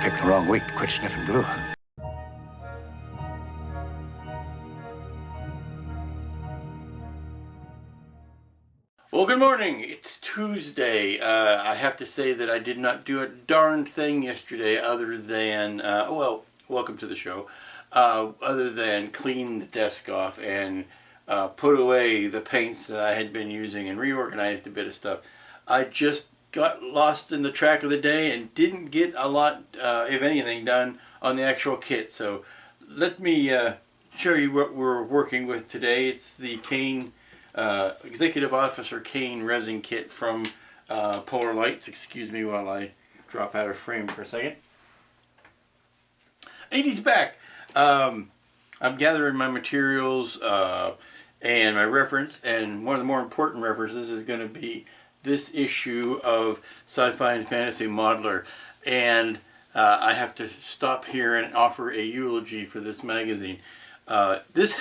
picked the wrong week to quit sniffing glue. Well, good morning. It's Tuesday. I have to say that I did not do a darn thing yesterday other than, well, welcome to the show, other than clean the desk off and put away the paints that I had been using and reorganized a bit of stuff. I just got lost in the track of the day and didn't get a lot, if anything, done on the actual kit. So let me show you what we're working with today. It's the Kane Executive Officer Kane resin kit from Polar Lights. Excuse me while I drop out of frame for a second. And he's back. I'm gathering my materials and my reference, and one of the more important references is going to be this issue of Sci-Fi and Fantasy Modeler. And I have to stop here and offer a eulogy for this magazine. This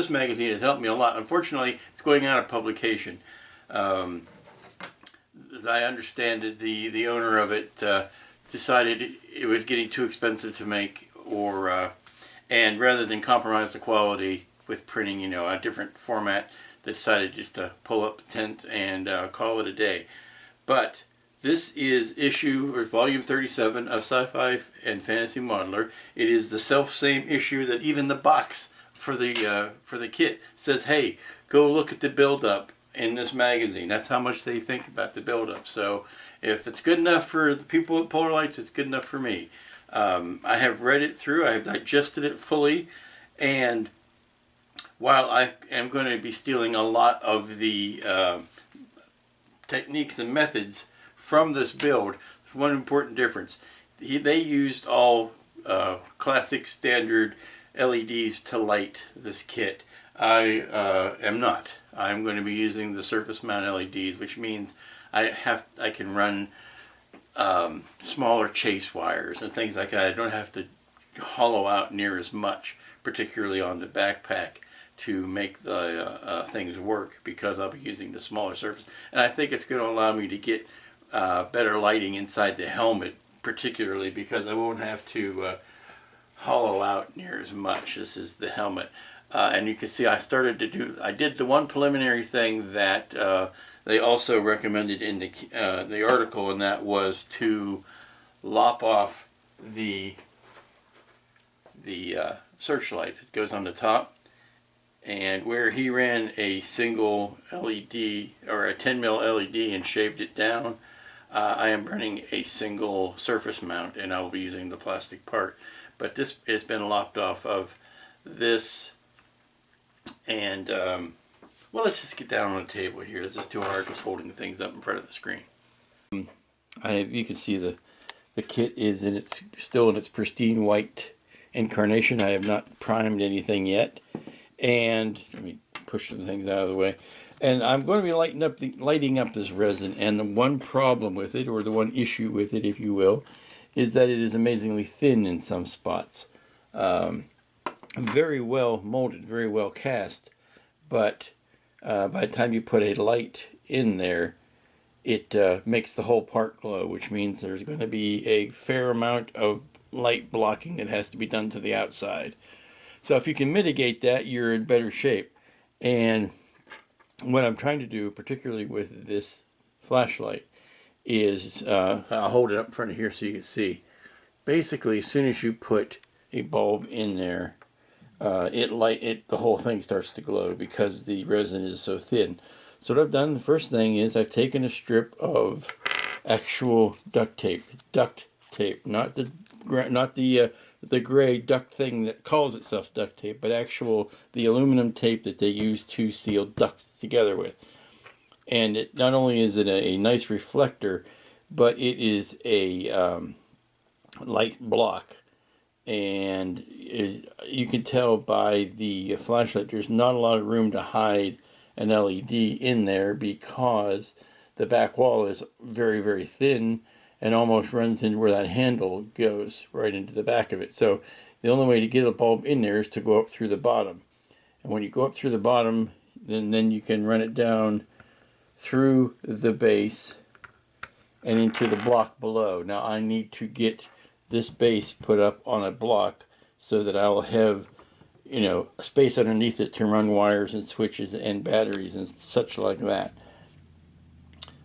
magazine has helped me a lot. Unfortunately, it's going out of publication. As I understand it, the owner of it decided it was getting too expensive to make, and rather than compromise the quality with printing, a different format, they decided just to pull up the tent and call it a day. But this is volume 37 of Sci-Fi and Fantasy Modeler. It is the self-same issue that even the box for the kit says, hey, go look at the build-up in this magazine. That's how much they think about the build-up. So if it's good enough for the people at Polar Lights, it's good enough for me. I have read it through. I have digested it fully. And while I am going to be stealing a lot of the techniques and methods from this build, there's one important difference. They used all classic standard LEDs to light this kit. I am not. I'm going to be using the surface mount LEDs, which means I can run smaller chase wires and things like that. I don't have to hollow out near as much, particularly on the backpack, to make the things work, because I'll be using the smaller surface. And I think it's going to allow me to get better lighting inside the helmet, particularly because I won't have to hollow out near as much. This is the helmet. And you can see I did the one preliminary thing that they also recommended in the article, and that was to lop off the searchlight that goes on the top. And where he ran a single LED or a 10mm LED and shaved it down, I am running a single surface mount, and I will be using the plastic part. But this has been lopped off of this. And, well, let's just get down on the table here. This is too hard just holding things up in front of the screen. You can see the kit is still in its pristine white incarnation. I have not primed anything yet. And let me push some things out of the way. And I'm going to be lighting up this resin. And the one problem with it, or the one issue with it, if you will, is that it is amazingly thin in some spots. Very well molded, very well cast. But by the time you put a light in there, it makes the whole part glow, which means there's going to be a fair amount of light blocking that has to be done to the outside. So if you can mitigate that, you're in better shape. And what I'm trying to do, particularly with this flashlight, is I'll hold it up in front of here so you can see. Basically, as soon as you put a bulb in there, the whole thing starts to glow because the resin is so thin. So what I've done, the first thing is I've taken a strip of actual duct tape, not the gray duct thing that calls itself duct tape, but the aluminum tape that they use to seal ducts together with. And it not only is it a nice reflector, but it is a light block. And you can tell by the flashlight, there's not a lot of room to hide an LED in there, because the back wall is very, very thin and almost runs into where that handle goes, right into the back of it. So the only way to get a bulb in there is to go up through the bottom. And when you go up through the bottom, then you can run it down through the base and into the block below. Now I need to get this base put up on a block so that I'll have, you know, a space underneath it to run wires and switches and batteries and such like that.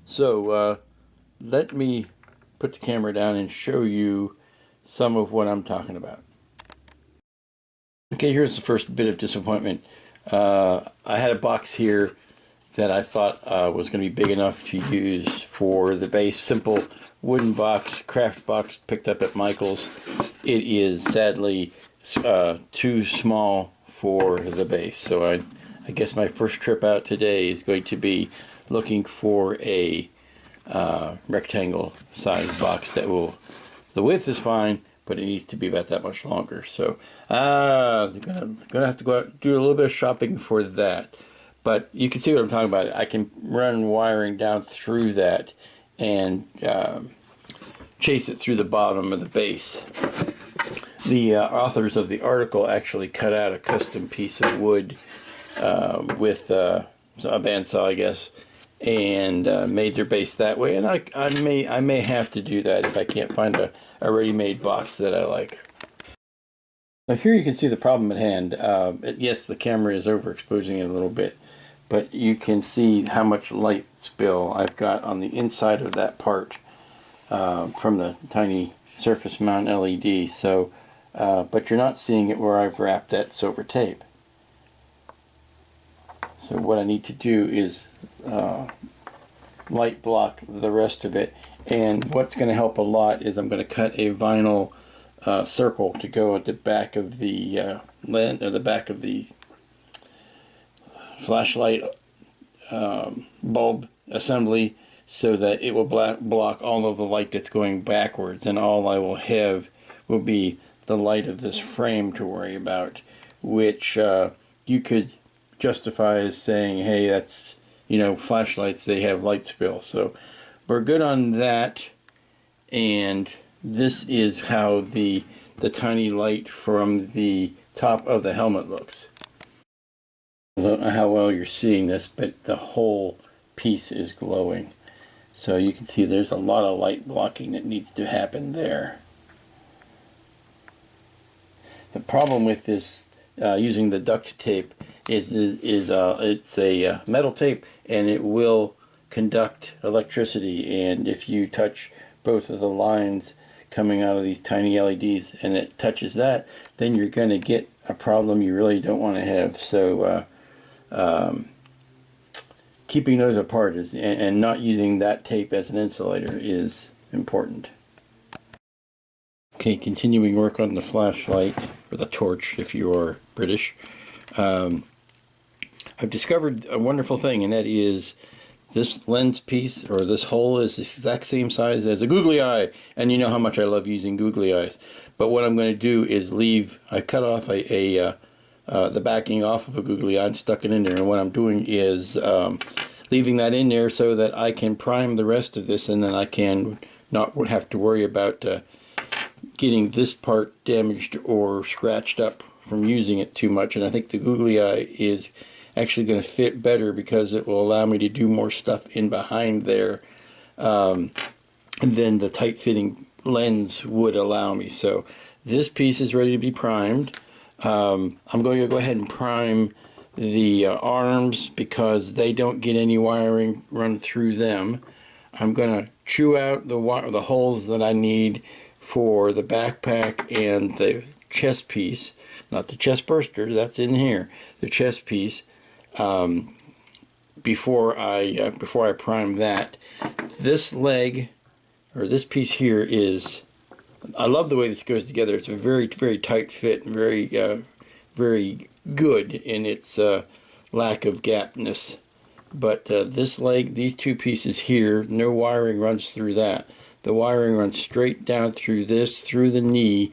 So let me put the camera down and show you some of what I'm talking about. Okay, here's the first bit of disappointment. I had a box here that I thought was going to be big enough to use for the base. Simple wooden box, craft box picked up at Michael's. It is sadly too small for the base. So I guess my first trip out today is going to be looking for a rectangle size box that will, the width is fine, but it needs to be about that much longer. So they're gonna have to go out and do a little bit of shopping for that. But you can see what I'm talking about. I can run wiring down through that and chase it through the bottom of the base. The authors of the article actually cut out a custom piece of wood with a bandsaw, I guess, and made their base that way. And I may have to do that if I can't find a ready-made box that I like. Now here you can see the problem at hand. Yes, the camera is overexposing it a little bit, but you can see how much light spill I've got on the inside of that part from the tiny surface mount LED. So, but you're not seeing it where I've wrapped that silver tape. So what I need to do is light block the rest of it. And what's going to help a lot is I'm going to cut a vinyl circle to go at the back of the lens, or the back of the flashlight bulb assembly, so that it will block all of the light that's going backwards, and all I will have will be the light of this frame to worry about, which you could justify as saying, hey, that's, you know, flashlights, they have light spill. So we're good on that. And this is how the tiny light from the top of the helmet looks. I don't know how well you're seeing this, but the whole piece is glowing. So you can see there's a lot of light blocking that needs to happen there. The problem with this using the duct tape is it's a metal tape, and it will conduct electricity, and if you touch both of the lines coming out of these tiny LEDs and it touches that, then you're going to get a problem you really don't want to have. So keeping those apart and not using that tape as an insulator is important. Okay, continuing work on the flashlight, or the torch if you are British. I've discovered a wonderful thing, and that is this lens piece, or this hole, is the exact same size as a googly eye, and you know how much I love using googly eyes. But what I'm going to do is I cut off the backing off of a googly eye and stuck it in there, and what I'm doing is leaving that in there so that I can prime the rest of this, and then I can not have to worry about getting this part damaged or scratched up from using it too much. And I think the googly eye is actually going to fit better because it will allow me to do more stuff in behind there than the tight-fitting lens would allow me. So this piece is ready to be primed. I'm going to go ahead and prime the arms because they don't get any wiring run through them. I'm going to chew out the holes that I need for the backpack and the chest piece, not the chest burster, that's in here, the chest piece, before I prime that. This leg, or this piece here, is, I love the way this goes together. It's a very, very tight fit, and very good in its lack of gapness. But this leg, these two pieces here, no wiring runs through that. The wiring runs straight down through this, through the knee,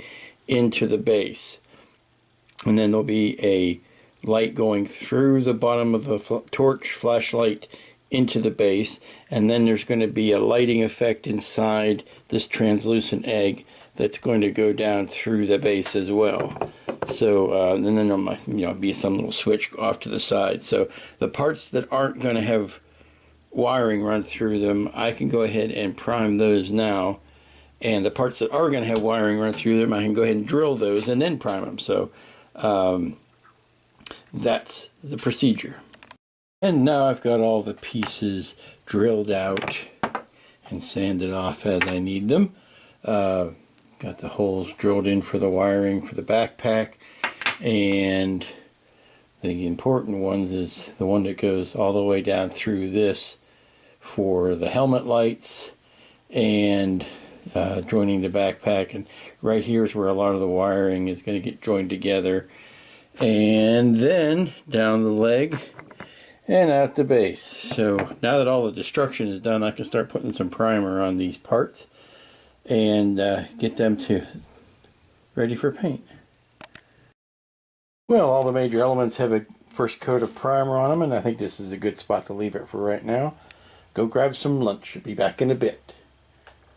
into the base. And then there'll be a light going through the bottom of the torch flashlight into the base, and then there's going to be a lighting effect inside this translucent egg that's going to go down through the base as well. So and then there might, be some little switch off to the side. So the parts that aren't going to have wiring run through them, I can go ahead and prime those now, And the parts that are going to have wiring run through them, I can go ahead and drill those and then prime them. So that's the procedure. And now I've got all the pieces drilled out and sanded off as I need them. Got the holes drilled in for the wiring for the backpack, and the important ones is the one that goes all the way down through this for the helmet lights and joining the backpack. And right here is where a lot of the wiring is going to get joined together, and then down the leg and out the base. So now that all the destruction is done, I can start putting some primer on these parts and get them ready for paint. Well, all the major elements have a first coat of primer on them, and I think this is a good spot to leave it for right now. Go grab some lunch. I'll be back in a bit.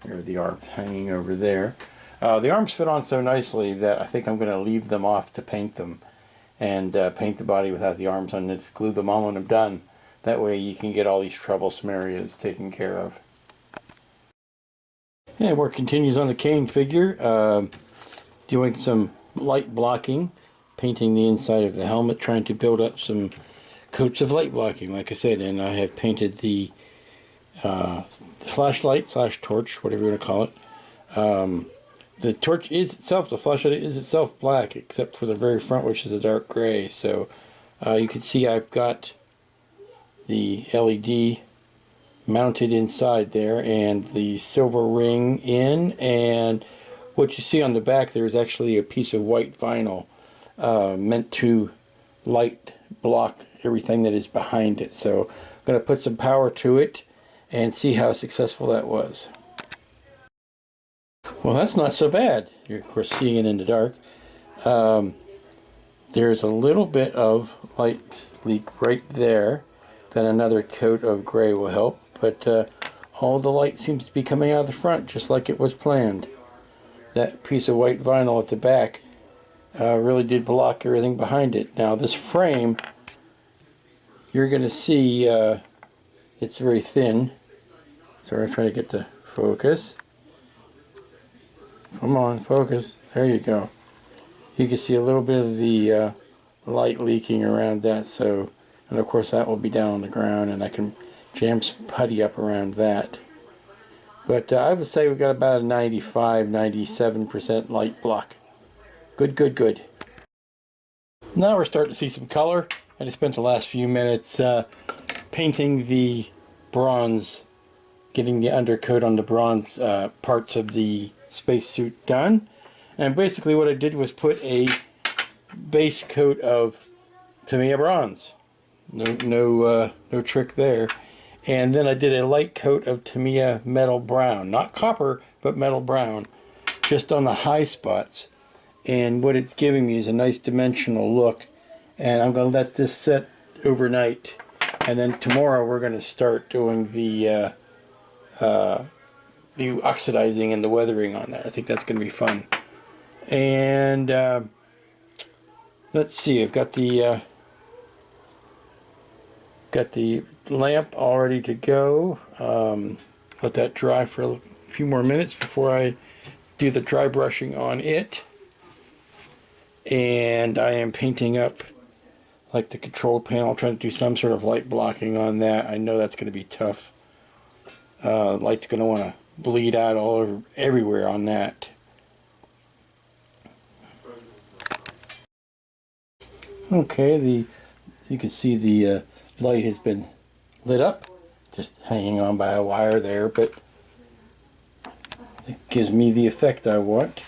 There are the arms hanging over there. The arms fit on so nicely that I think I'm going to leave them off to paint them, and paint the body without the arms on. Just glue them on when I'm done. That way you can get all these troublesome areas taken care of. And work continues on the Kane figure, doing some light blocking, painting the inside of the helmet, trying to build up some coats of light blocking, like I said. And I have painted the flashlight / torch, whatever you want to call it. The torch is itself, the flashlight is itself black, except for the very front, which is a dark gray. So you can see I've got the LED mounted inside there, and the silver ring in, and what you see on the back there is actually a piece of white vinyl meant to light block everything that is behind it. So I'm going to put some power to it and see how successful that was. Well, that's not so bad. You're of course seeing it in the dark. There's a little bit of light leak right there. Then another coat of gray will help. But all the light seems to be coming out of the front just like it was planned. That piece of white vinyl at the back really did block everything behind it. Now this frame, you're going to see it's very thin. Sorry, I'm trying to get the focus. Come on, focus. There you go. You can see a little bit of the light leaking around that. So, and of course that will be down on the ground, and I can jam some putty up around that. But I would say we've got about a 95-97% light block. Good, good, good. Now we're starting to see some color. I just spent the last few minutes painting the bronze, getting the undercoat on the bronze parts of the spacesuit done. And basically what I did was put a base coat of Tamiya bronze. No trick there. And then I did a light coat of Tamiya metal brown, not copper, but metal brown, just on the high spots. And what it's giving me is a nice dimensional look. And I'm going to let this set overnight. And then tomorrow we're going to start doing the oxidizing and the weathering on that. I think that's going to be fun. And let's see, I've got the lamp all ready to go. Let that dry for a few more minutes before I do the dry brushing on it. And I am painting up like the control panel, trying to do some sort of light blocking on that. I know that's going to be tough. Light's going to want to bleed out all over everywhere on that. Okay, you can see the light has been lit up, just hanging on by a wire there, but it gives me the effect I want.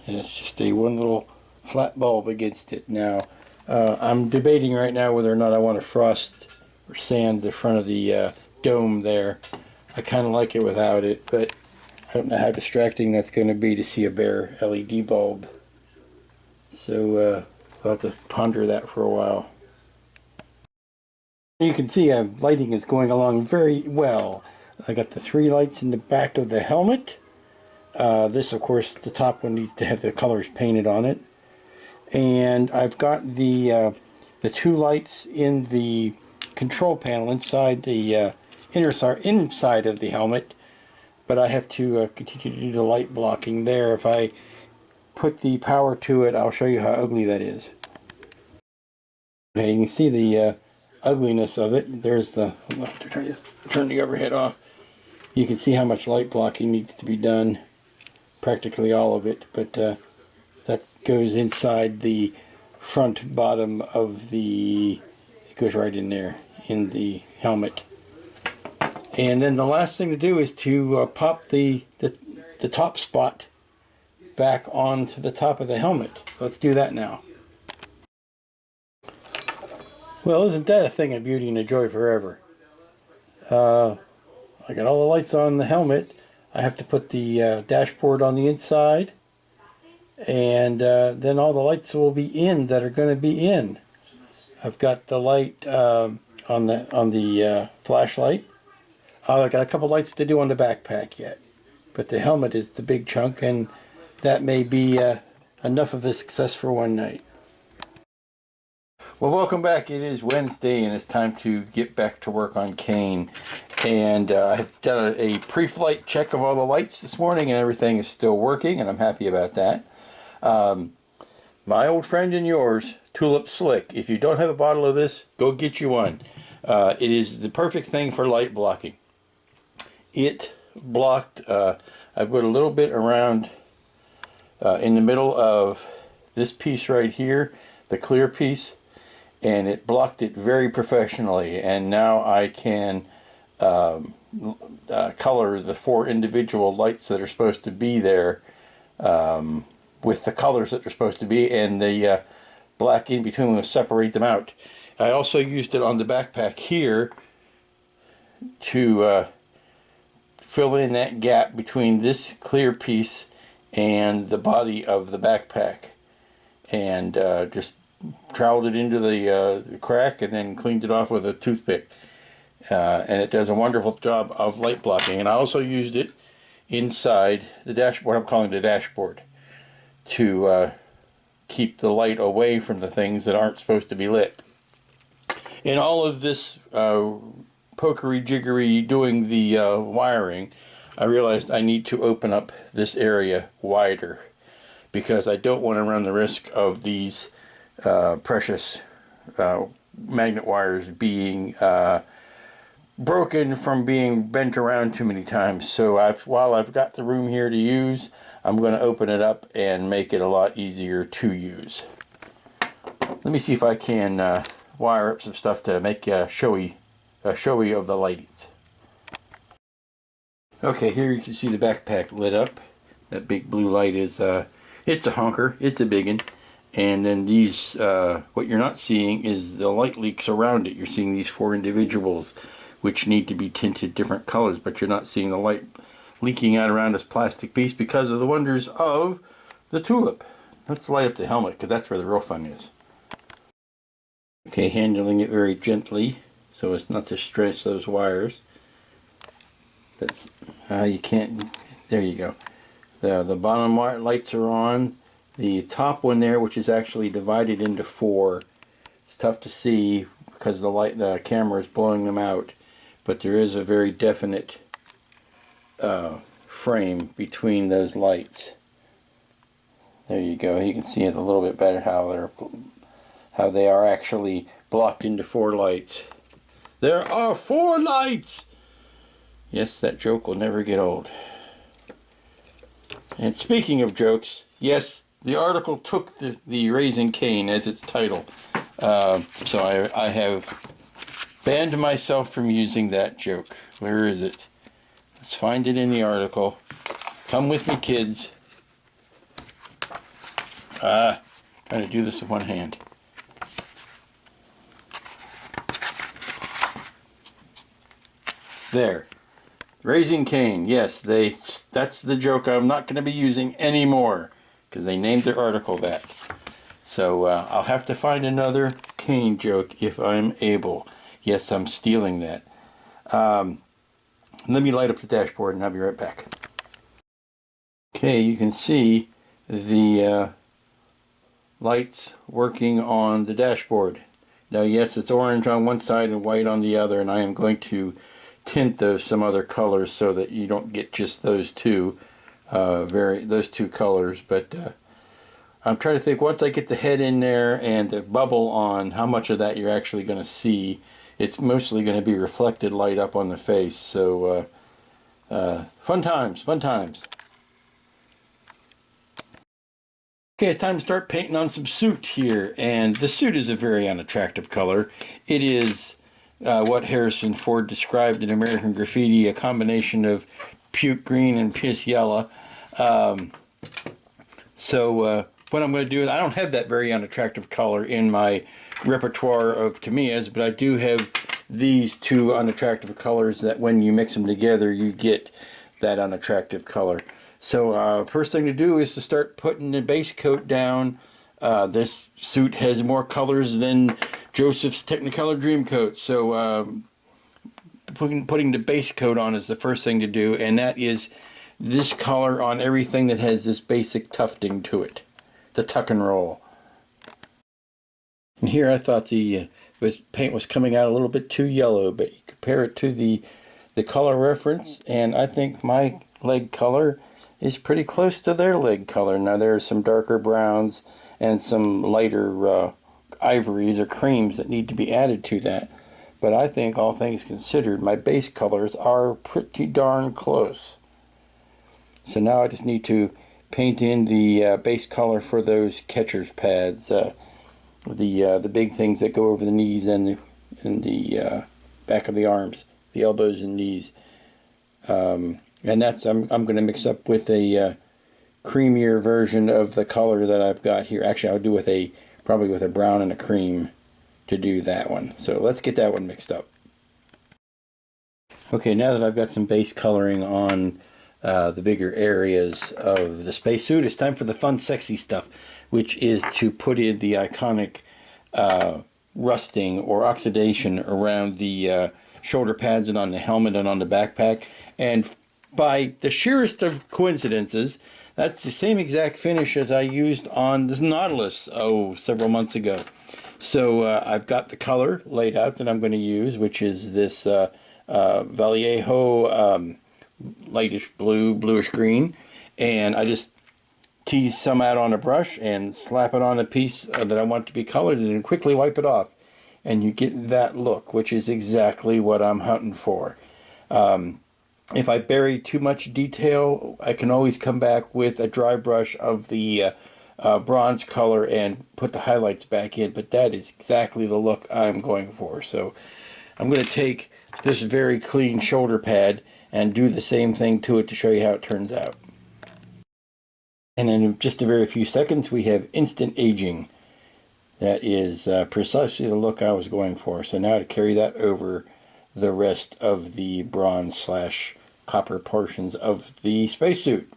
And it's just a one little flat bulb against it. Now, I'm debating right now whether or not I want to frost or sand the front of the dome there. I kind of like it without it, but I don't know how distracting that's going to be to see a bare LED bulb. So I'll have to ponder that for a while. You can see lighting is going along very well. I got the 3 lights in the back of the helmet. This, of course, the top one needs to have the colors painted on it. And I've got the 2 lights in the control panel inside the inside of the helmet. but I have to continue to do the light blocking there. If I put the power to it, I'll show you how ugly that is. Okay, you can see the ugliness of it. There's the, I'll have to turn the overhead off. You can see how much light blocking needs to be done, practically all of it, but that goes inside the front bottom of the, it goes right in there, in the helmet. And then the last thing to do is to pop the top spot back onto the top of the helmet. So let's do that now. Well, isn't that a thing of beauty and a joy forever? I got all the lights on the helmet. I have to put the dashboard on the inside, and then all the lights will be in that are going to be in. I've got the light on the flashlight. I've got a couple lights to do on the backpack yet, but the helmet is the big chunk, and that may be enough of a success for one night. Well, welcome back. It is Wednesday, and it's time to get back to work on Kane. And I've done a pre-flight check of all the lights this morning, and everything is still working, and I'm happy about that. My old friend and yours, Tulip Slick. If you don't have a bottle of this, go get you one. It is the perfect thing for light blocking. It blocked, I put a little bit around in the middle of this piece right here, the clear piece, and it blocked it very professionally. And now I can color the 4 individual lights that are supposed to be there with the colors that they're supposed to be, and the black in between will separate them out. I also used it on the backpack here to fill in that gap between this clear piece and the body of the backpack, and just troweled it into the crack and then cleaned it off with a toothpick. And it does a wonderful job of light blocking. And I also used it inside the dashboard, I'm calling it the dashboard, to keep the light away from the things that aren't supposed to be lit. In all of this pokery jiggery doing the wiring, I realized I need to open up this area wider, because I don't want to run the risk of these precious magnet wires being broken from being bent around too many times. So while I've got the room here to use, I'm going to open it up and make it a lot easier to use. Let me see if I can wire up some stuff to make a showy of the lights. Okay, here you can see the backpack lit up. That big blue light is it's a honker, it's a biggin. And then these, what you're not seeing is the light leaks around it. You're seeing these 4 individuals, which need to be tinted different colors, but you're not seeing the light leaking out around this plastic piece because of the wonders of the tulip. Let's light up the helmet, because that's where the real fun is. Okay, handling it very gently so as not to stress those wires. That's you can't. There you go. The bottom lights are on. The top one there, which is actually divided into 4, it's tough to see because the camera is blowing them out. But there is a very definite frame between those lights. There you go. You can see it a little bit better how they are actually blocked into 4 lights. There are 4 lights! Yes, that joke will never get old. And speaking of jokes, yes, the article took the Raising Kane as its title. So I have banned myself from using that joke. Where is it? Let's find it in the article. Come with me, kids. Trying to do this with one hand. There. Raising Kane. Yes, that's the joke I'm not going to be using anymore, because they named their article that. So I'll have to find another Kane joke if I'm able. Yes, I'm stealing that. Let me light up the dashboard and I'll be right back. Okay, you can see the lights working on the dashboard. Now, yes, it's orange on one side and white on the other, and I am going to tint those some other colors so that you don't get just those two colors. But I'm trying to think, once I get the head in there and the bubble on, how much of that you're actually going to see. It's mostly going to be reflected light up on the face. So fun times, fun times. Okay, it's time to start painting on some suit here, and the suit is a very unattractive color. It is what Harrison Ford described in American Graffiti, a combination of puke green and piss yellow. So what I'm going to do is, I don't have that very unattractive color in my repertoire of Tamiya's, but I do have these two unattractive colors that when you mix them together, you get that unattractive color. So first thing to do is to start putting the base coat down. This suit has more colors than Joseph's Technicolor Dream Coat. So putting the base coat on is the first thing to do, and that is this color on everything that has this basic tufting to it, the tuck and roll. And here I thought the paint was coming out a little bit too yellow, but you compare it to the color reference, and I think my leg color is pretty close to their leg color. Now there are some darker browns and some lighter ivories or creams that need to be added to that. But I think, all things considered, my base colors are pretty darn close. So now I just need to paint in the base color for those catcher's pads, the big things that go over the knees and the back of the arms, the elbows and knees. And that's I'm going to mix up with a creamier version of the color that I've got here. Actually, I'll do probably with a brown and a cream to do that one. So let's get that one mixed up. Okay, now that I've got some base coloring on the bigger areas of the spacesuit, it's time for the fun, sexy stuff, which is to put in the iconic rusting or oxidation around the shoulder pads and on the helmet and on the backpack. And by the sheerest of coincidences, that's the same exact finish as I used on this Nautilus several months ago. So I've got the color laid out that I'm going to use, which is this Vallejo lightish blue, bluish green, and I just tease some out on a brush and slap it on a piece that I want to be colored and then quickly wipe it off, and you get that look, which is exactly what I'm hunting for. If I bury too much detail, I can always come back with a dry brush of the bronze color and put the highlights back in, but that is exactly the look I'm going for. So I'm going to take this very clean shoulder pad and do the same thing to it to show you how it turns out. And in just a very few seconds, we have instant aging. That is precisely the look I was going for. So now to carry that over the rest of the bronze / copper portions of the spacesuit.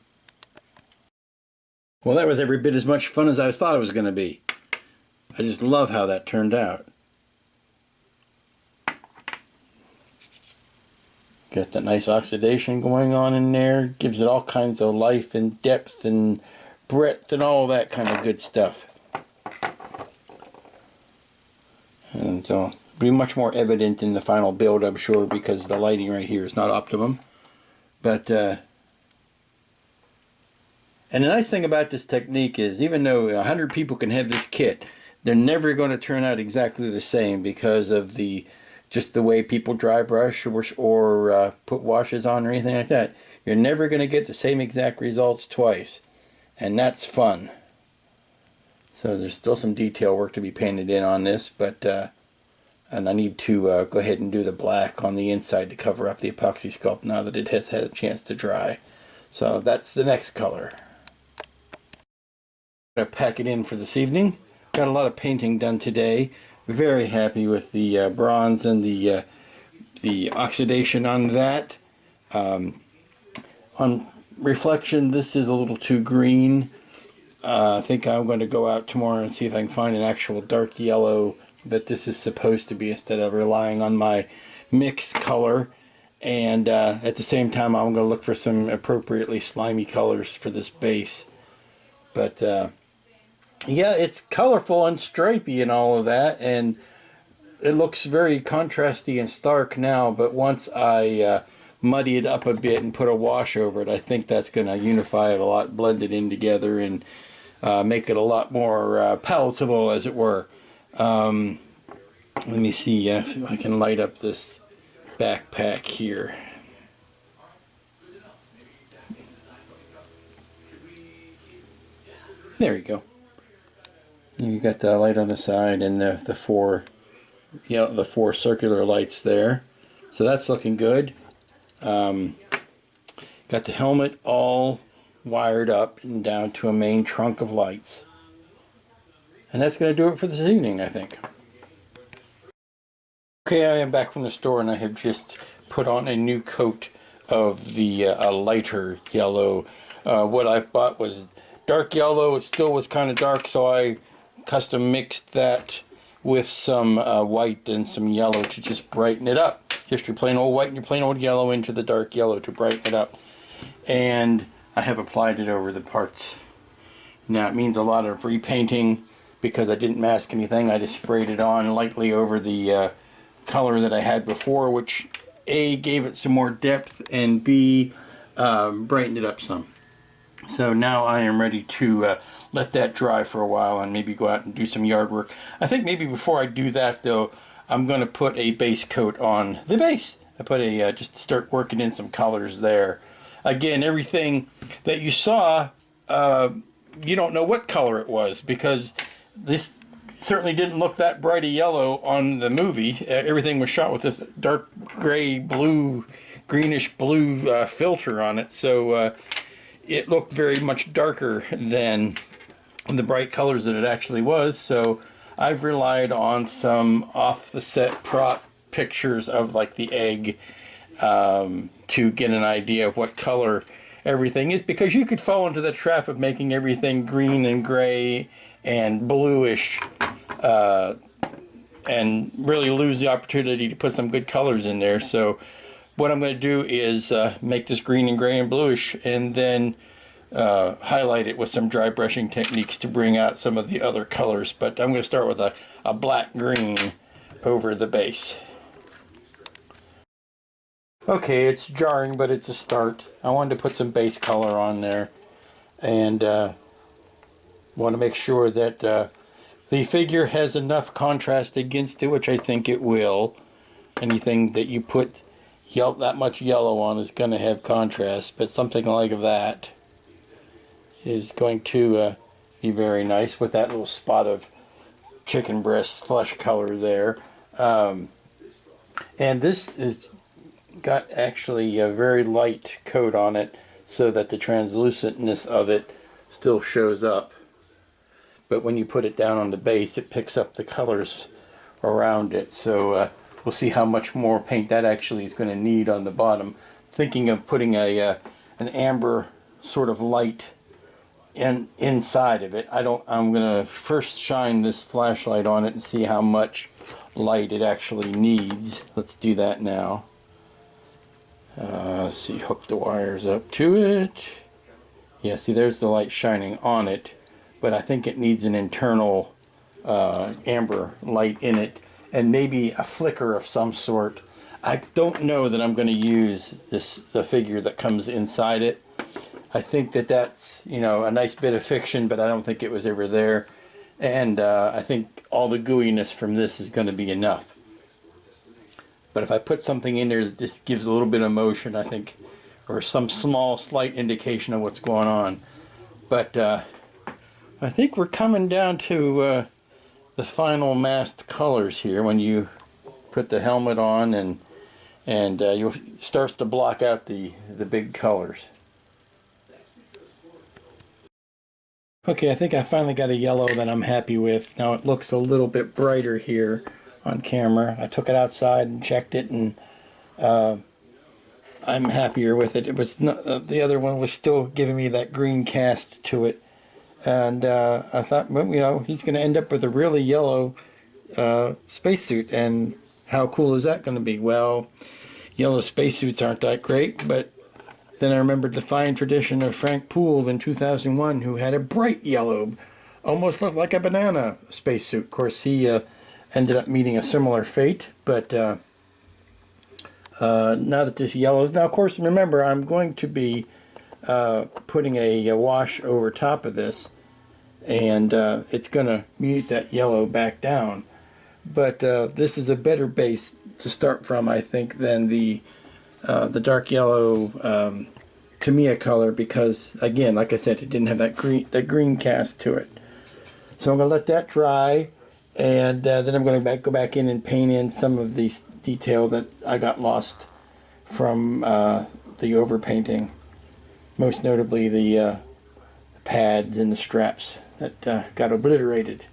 Well, that was every bit as much fun as I thought it was going to be. I just love how that turned out. Got that nice oxidation going on in there. Gives it all kinds of life and depth and breadth and all that kind of good stuff. And it'll be much more evident in the final build, I'm sure, because the lighting right here is not optimum. But and the nice thing about this technique is, even though 100 people can have this kit, they're never going to turn out exactly the same because of just the way people dry brush or put washes on or anything like that. You're never going to get the same exact results twice, and that's fun. So there's still some detail work to be painted in on this, but and I need to go ahead and do the black on the inside to cover up the epoxy sculpt now that it has had a chance to dry. So that's the next color. I'm going to pack it in for this evening. Got a lot of painting done today. Very happy with the bronze and the oxidation on that. On reflection, this is a little too green. I think I'm going to go out tomorrow and see if I can find an actual dark yellow that this is supposed to be, instead of relying on my mix color. And at the same time, I'm going to look for some appropriately slimy colors for this base. But yeah, it's colorful and stripy and all of that, and it looks very contrasty and stark now, but once I muddy it up a bit and put a wash over it, I think that's going to unify it a lot, blend it in together, and make it a lot more palatable, as it were. Let me see if I can light up this backpack here. There you go. You got the light on the side and the four, the four circular lights there. So that's looking good. Got the helmet all wired up and down to a main trunk of lights. And that's going to do it for this evening, I think. Okay, I am back from the store and I have just put on a new coat of the lighter yellow. What I bought was dark yellow. It still was kind of dark, so I custom mixed that with some white and some yellow to just brighten it up. Just your plain old white and your plain old yellow into the dark yellow to brighten it up. And I have applied it over the parts. Now it means a lot of repainting because I didn't mask anything. I just sprayed it on lightly over the color that I had before, which A, gave it some more depth, and B, brightened it up some. So now I am ready to let that dry for a while and maybe go out and do some yard work. I think maybe before I do that, though, I'm going to put a base coat on the base. I put a just to start working in some colors there. Again, everything that you saw, you don't know what color it was because this certainly didn't look that bright a yellow on the movie. Everything was shot with this dark gray, blue, greenish blue filter on it, so it looked very much darker than the bright colors that it actually was. So I've relied on some off-the-set prop pictures of like the egg to get an idea of what color everything is, because you could fall into the trap of making everything green and gray and bluish and really lose the opportunity to put some good colors in there. So what I'm going to do is make this green and gray and bluish and then highlight it with some dry brushing techniques to bring out some of the other colors. But I'm going to start with a black green over the base. Okay, it's jarring, but it's a start. I wanted to put some base color on there, and want to make sure that the figure has enough contrast against it, which I think it will. Anything that you put that much yellow on is going to have contrast, but something like that is going to be very nice with that little spot of chicken breast flesh color there. And this is got actually a very light coat on it so that the translucentness of it still shows up. But when you put it down on the base, it picks up the colors around it. So we'll see how much more paint that actually is going to need on the bottom. Thinking of putting an amber sort of light inside of it. I'm going to first shine this flashlight on it and see how much light it actually needs. Let's do that now. Let's see, hook the wires up to it. Yeah, see, there's the light shining on it, but I think it needs an internal amber light in it and maybe a flicker of some sort. I don't know that I'm going to use the figure that comes inside it. I think that's, a nice bit of fiction, but I don't think it was ever there. And I think all the gooiness from this is going to be enough. But if I put something in there that just gives a little bit of motion, I think, or some small, slight indication of what's going on. But I think we're coming down to the final masked colors here when you put the helmet on and it starts to block out the big colors. Okay, I think I finally got a yellow that I'm happy with. Now it looks a little bit brighter here on camera. I took it outside and checked it, and I'm happier with it. It was not, the other one was still giving me that green cast to it, and I thought, well, he's going to end up with a really yellow spacesuit, and how cool is that going to be? Well, yellow spacesuits aren't that great, but then I remembered the fine tradition of Frank Poole in 2001, who had a bright yellow, almost looked like a banana spacesuit. Of course, he ended up meeting a similar fate. But now that this yellow, now of course remember I'm going to be putting a wash over top of this, and it's going to mute that yellow back down. But this is a better base to start from, I think, than the dark yellow Tamiya color, because again, like I said, it didn't have that green cast to it. So I'm going to let that dry, and then I'm going to go back in and paint in some of the detail that I got lost from the overpainting. Most notably the pads and the straps that got obliterated.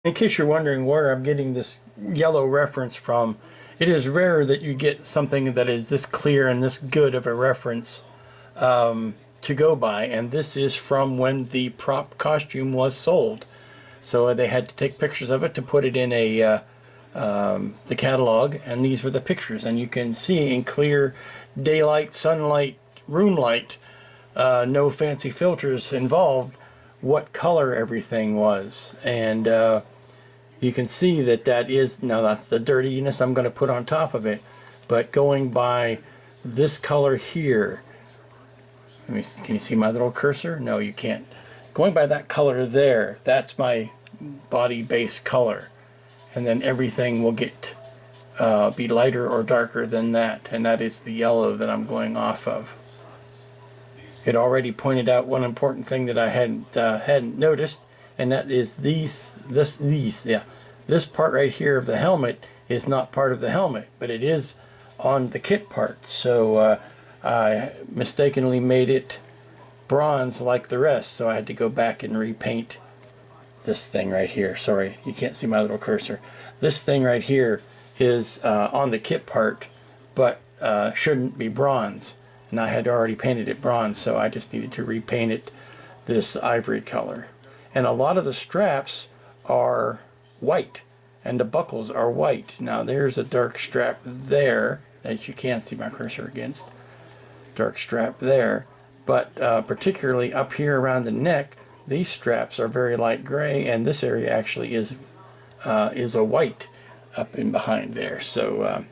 In case you're wondering where I'm getting this yellow reference from, it is rare that you get something that is this clear and this good of a reference to go by, and this is from when the prop costume was sold. So they had to take pictures of it to put it in the catalog, and these were the pictures, and you can see in clear daylight, sunlight, room light, no fancy filters involved, what color everything was. And you can see that now that's the dirtiness I'm going to put on top of it. But going by this color here, can you see my little cursor? No, you can't. Going by that color there, that's my body base color. And then everything will get be lighter or darker than that, and that is the yellow that I'm going off of. It already pointed out one important thing that I hadn't noticed, and that is this part right here of the helmet is not part of the helmet, but it is on the kit part. So I mistakenly made it bronze like the rest, so I had to go back and repaint this thing right here. Sorry, you can't see my little cursor. This thing right here is on the kit part, but shouldn't be bronze, and I had already painted it bronze, so I just needed to repaint it this ivory color. And a lot of the straps are white, and the buckles are white. Now there's a dark strap there that you can't see my cursor against. Dark strap there, but particularly up here around the neck, these straps are very light gray, and this area actually is a white up in behind there. So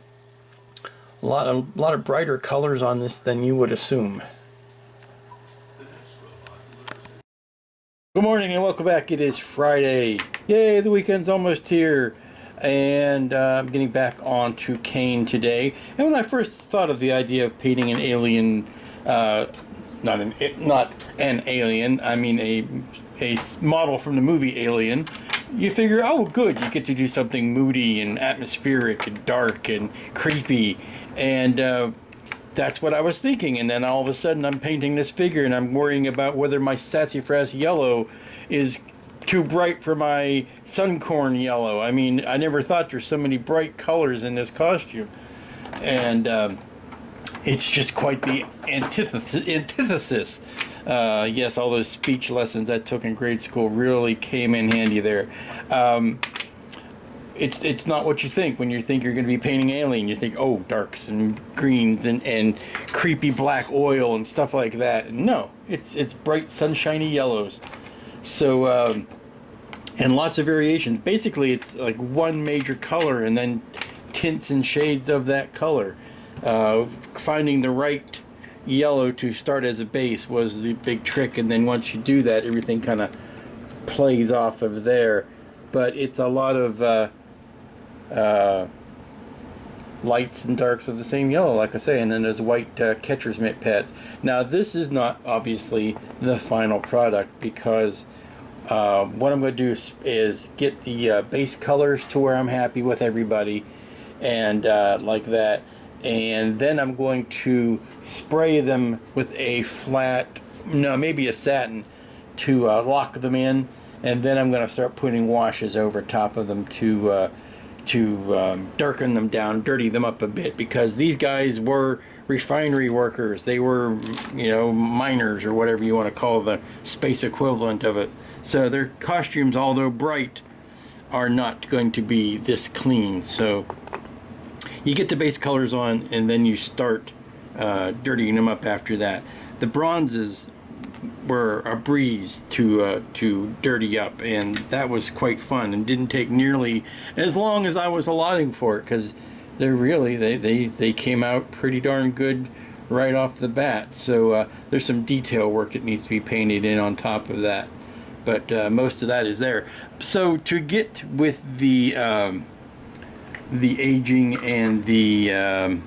a lot of brighter colors on this than you would assume. Good morning and welcome back. It is Friday. Yay, the weekend's almost here. And I'm getting back onto Kane today. And when I first thought of the idea of painting an alien, not an alien, I mean a model from the movie Alien, you figure, oh good, you get to do something moody and atmospheric and dark and creepy. And that's what I was thinking. And then all of a sudden I'm painting this figure and I'm worrying about whether my sassafras yellow is too bright for my suncorn yellow. I mean, I never thought there's so many bright colors in this costume. And it's just quite the antithesis. Yes, all those speech lessons I took in grade school really came in handy there. It's not what you think when you think you're going to be painting alien. You think, oh, darks and greens and creepy black oil and stuff like that. No, it's bright sunshiny yellows. So and lots of variations. Basically, it's like one major color and then tints and shades of that color. Finding the right yellow to start as a base was the big trick, and then once you do that, everything kind of plays off of there. But it's a lot of lights and darks of the same yellow, like I say, and then there's white catcher's mitt pads. Now this is not obviously the final product, because what I'm going to do is get the base colors to where I'm happy with everybody, and like that, and then I'm going to spray them with a flat, no, maybe a satin, to lock them in, and then I'm going to start putting washes over top of them to darken them down, dirty them up a bit, because these guys were refinery workers. They were, miners, or whatever you want to call the space equivalent of it. So their costumes, although bright, are not going to be this clean. So you get the base colors on, and then you start dirtying them up after that. The bronzes, were a breeze to dirty up, and that was quite fun, and didn't take nearly as long as I was allotting for it, because they came out pretty darn good right off the bat. So there's some detail work that needs to be painted in on top of that, but most of that is there. So to get with the aging and the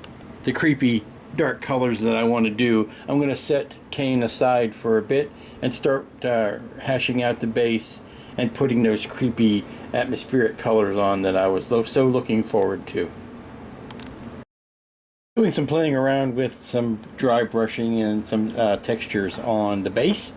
creepy dark colors that I want to do, I'm going to set Kane aside for a bit and start hashing out the base and putting those creepy atmospheric colors on that I was so looking forward to. Doing some playing around with some dry brushing and some textures on the base.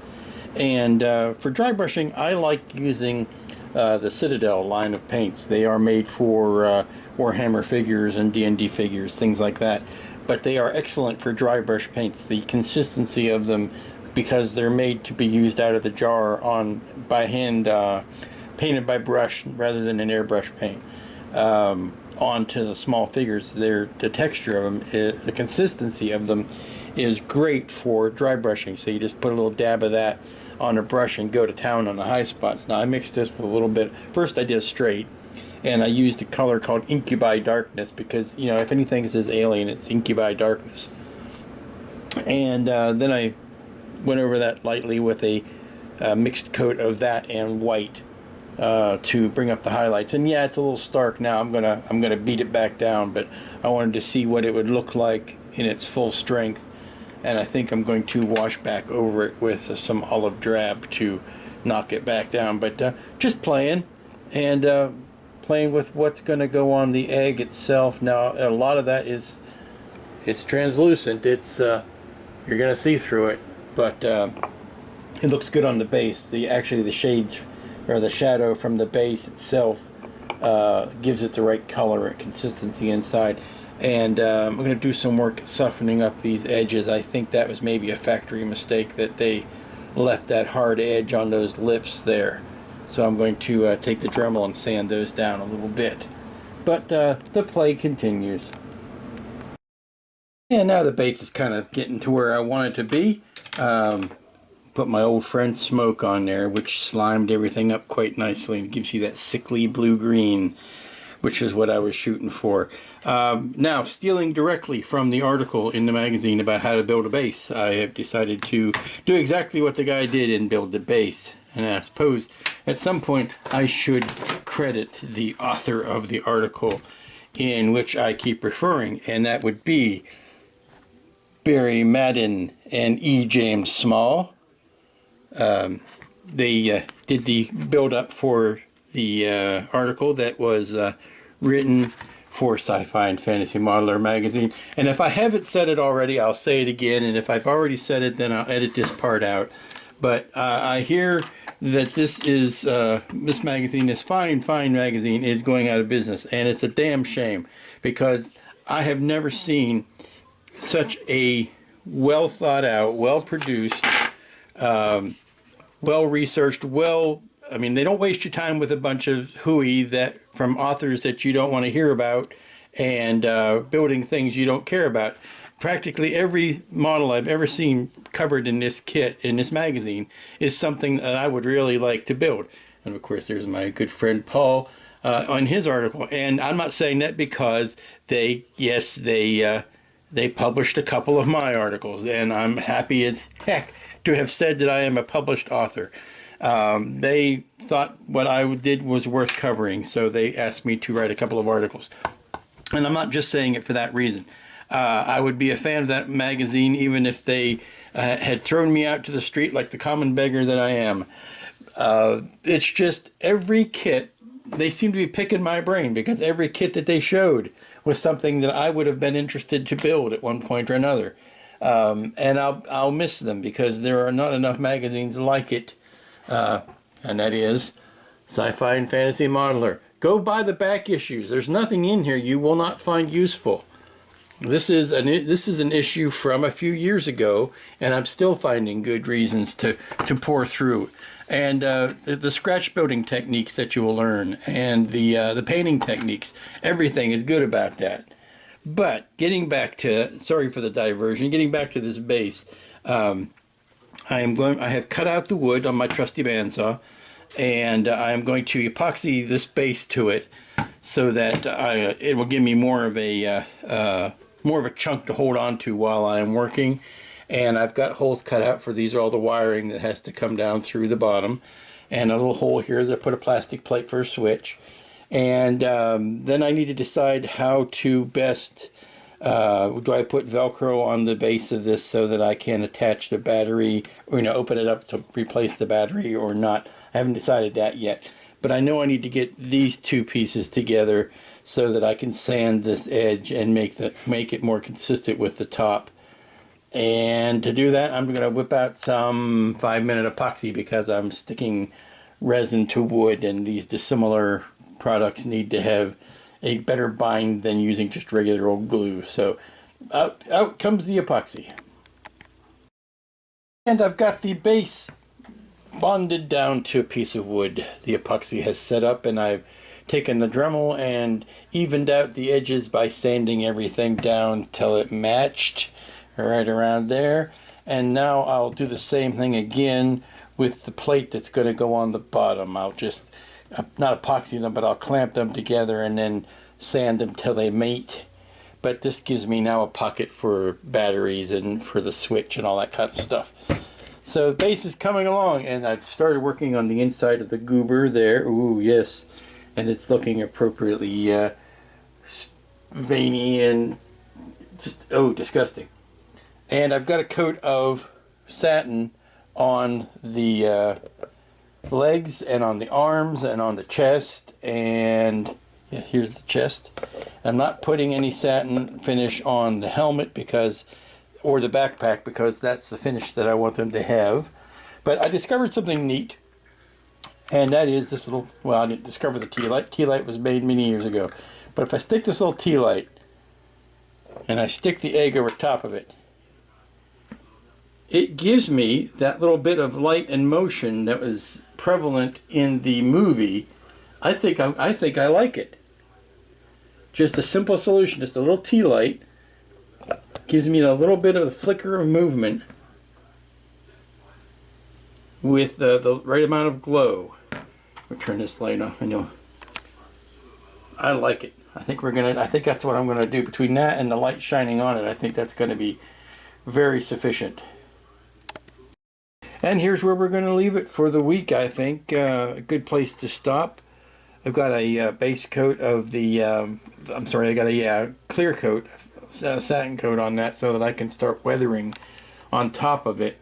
And for dry brushing, I like using the Citadel line of paints. They are made for Warhammer figures and D&D figures, things like that. But they are excellent for dry brush paints. The consistency of them, because they're made to be used out of the jar by hand, painted by brush rather than an airbrush paint, onto the small figures. The texture of them, the consistency of them is great for dry brushing. So you just put a little dab of that on a brush and go to town on the high spots. Now I mixed this with a little bit. First I did straight, and I used a color called Incubi Darkness, because, you know, if anything says alien, it's Incubi Darkness. And then I went over that lightly with a mixed coat of that and white to bring up the highlights. And yeah, it's a little stark now. I'm gonna beat it back down, but I wanted to see what it would look like in its full strength. And I think I'm going to wash back over it with some olive drab to knock it back down. But just playing and playing with what's going to go on the egg itself. Now a lot of that it's translucent. It's you're going to see through it, but it looks good on the base. Actually the shades or the shadow from the base itself gives it the right color and consistency inside. And I'm going to do some work softening up these edges. I think that was maybe a factory mistake that they left that hard edge on those lips there. So I'm going to take the Dremel and sand those down a little bit. But the play continues. And now the base is kind of getting to where I want it to be. Put my old friend Smoke on there, which slimed everything up quite nicely and gives you that sickly blue-green, which is what I was shooting for. Now, stealing directly from the article in the magazine about how to build a base, I have decided to do exactly what the guy did and build the base. And I suppose at some point I should credit the author of the article in which I keep referring, and that would be Barry Madden and E. James Small. They did the build-up for the article that was written for Sci-Fi and Fantasy Modeler magazine. And if I haven't said it already, I'll say it again. And if I've already said it, then I'll edit this part out. But I hear that this magazine, this fine magazine, is going out of business. And it's a damn shame, because I have never seen such a well thought out, well produced, well researched, I mean, they don't waste your time with a bunch of hooey from authors that you don't want to hear about and building things you don't care about. Practically every model I've ever seen covered in this kit, in this magazine, is something that I would really like to build. And of course, there's my good friend Paul on his article. And I'm not saying that because they published a couple of my articles, and I'm happy as heck to have said that I am a published author. They thought what I did was worth covering, so they asked me to write a couple of articles. And I'm not just saying it for that reason. I would be a fan of that magazine even if they had thrown me out to the street like the common beggar that I am. It's just every kit, they seem to be picking my brain, because every kit that they showed was something that I would have been interested to build at one point or another. And I'll miss them, because there are not enough magazines like it. And that is Sci-Fi and Fantasy Modeler. Go buy the back issues. There's nothing in here you will not find useful. This is an issue from a few years ago, and I'm still finding good reasons to pour through. And the scratch building techniques that you will learn, and the painting techniques, everything is good about that. But getting back to, sorry for the diversion, getting back to this base, I have cut out the wood on my trusty bandsaw, and I am going to epoxy this base to it so that it will give me more of a chunk to hold on to while I am working. And I've got holes cut out for these are all the wiring that has to come down through the bottom, and a little hole here that I put a plastic plate for a switch. And then I need to decide how to best do I put Velcro on the base of this so that I can attach the battery, or open it up to replace the battery or not. I haven't decided that yet, but I know I need to get these two pieces together so that I can sand this edge and make it more consistent with the top. And to do that, I'm going to whip out some 5-minute epoxy because I'm sticking resin to wood, and these dissimilar products need to have a better bind than using just regular old glue. So out comes the epoxy. And I've got the base bonded down to a piece of wood. The epoxy has set up, and I've taken the Dremel and evened out the edges by sanding everything down till it matched right around there. And now I'll do the same thing again with the plate that's going to go on the bottom. I'll just not epoxy them, but I'll clamp them together and then sand them till they mate. But this gives me now a pocket for batteries and for the switch and all that kind of stuff. So the base is coming along, and I've started working on the inside of the goober there. Ooh, yes. And it's looking appropriately veiny and just, oh, disgusting. And I've got a coat of satin on the legs and on the arms and on the chest, and yeah, here's the chest. I'm not putting any satin finish on the helmet or the backpack because that's the finish that I want them to have. But I discovered something neat, and that is this little, well, I didn't discover the tea light. Tea light was made many years ago. But if I stick this little tea light and I stick the egg over top of it, it gives me that little bit of light and motion that was prevalent in the movie. I think I like it. Just a simple solution, just a little tea light, gives me a little bit of the flicker of movement with the right amount of glow. We'll turn this light off, and I like it. I think that's what I'm gonna do. Between that and the light shining on it, I think that's gonna be very sufficient. And here's where we're going to leave it for the week, I think. A good place to stop. I've got a base coat of the, I got a clear coat, satin coat on that so that I can start weathering on top of it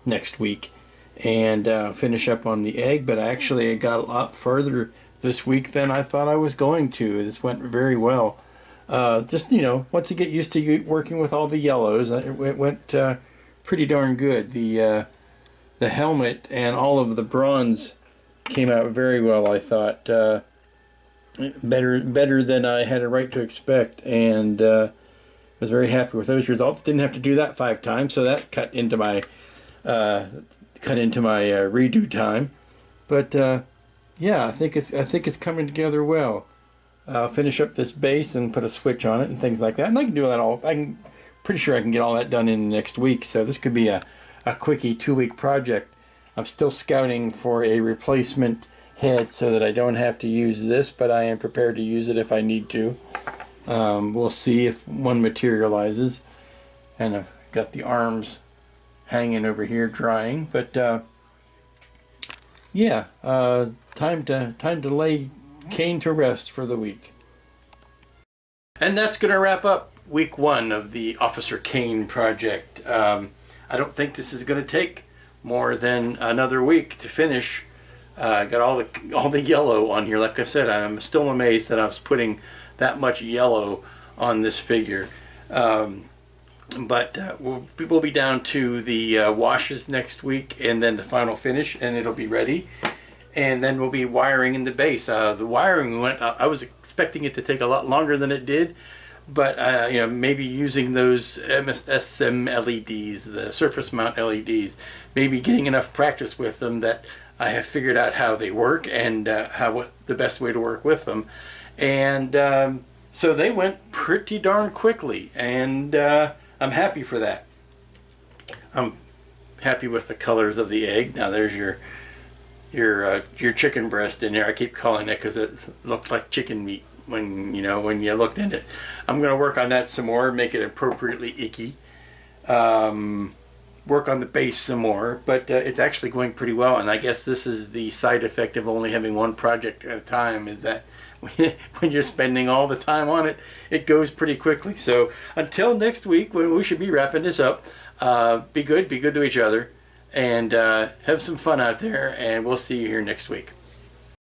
next week and finish up on the egg. But actually I got a lot further this week than I thought I was going to. This went very well. Just, once you get used to working with all the yellows, it went pretty darn good. The helmet and all of the bronze came out very well, I thought. Better than I had a right to expect, and was very happy with those results. Didn't have to do that 5 times, so that cut into my redo time. But yeah, I think it's coming together well. I'll finish up this base and put a switch on it and things like that, and I can do that all. Pretty sure I can get all that done in the next week, so this could be a quickie 2-week project. I'm still scouting for a replacement head so that I don't have to use this, but I am prepared to use it if I need to. We'll see if one materializes. And I've got the arms hanging over here drying, but yeah, time to lay Kane to rest for the week. And that's going to wrap up week 1 of the Officer Kane project. I don't think this is going to take more than another week to finish. Got all the yellow on here. Like I said, I'm still amazed that I was putting that much yellow on this figure. But we'll be down to the washes next week, and then the final finish, and it'll be ready. And then we'll be wiring in the base. The wiring I was expecting it to take a lot longer than it did. But maybe using those SM LEDs, the surface mount LEDs, maybe getting enough practice with them that I have figured out how they work and what the best way to work with them. And so they went pretty darn quickly, and I'm happy for that. I'm happy with the colors of the egg. Now there's your chicken breast in there. I keep calling it because it looked like chicken meat when you looked in it. I'm going to work on that some more, make it appropriately icky. Work on the base some more, but it's actually going pretty well. And I guess this is the side effect of only having one project at a time, is that when you're spending all the time on it, it goes pretty quickly. So until next week, when we should be wrapping this up, be good to each other, and have some fun out there, and we'll see you here next week.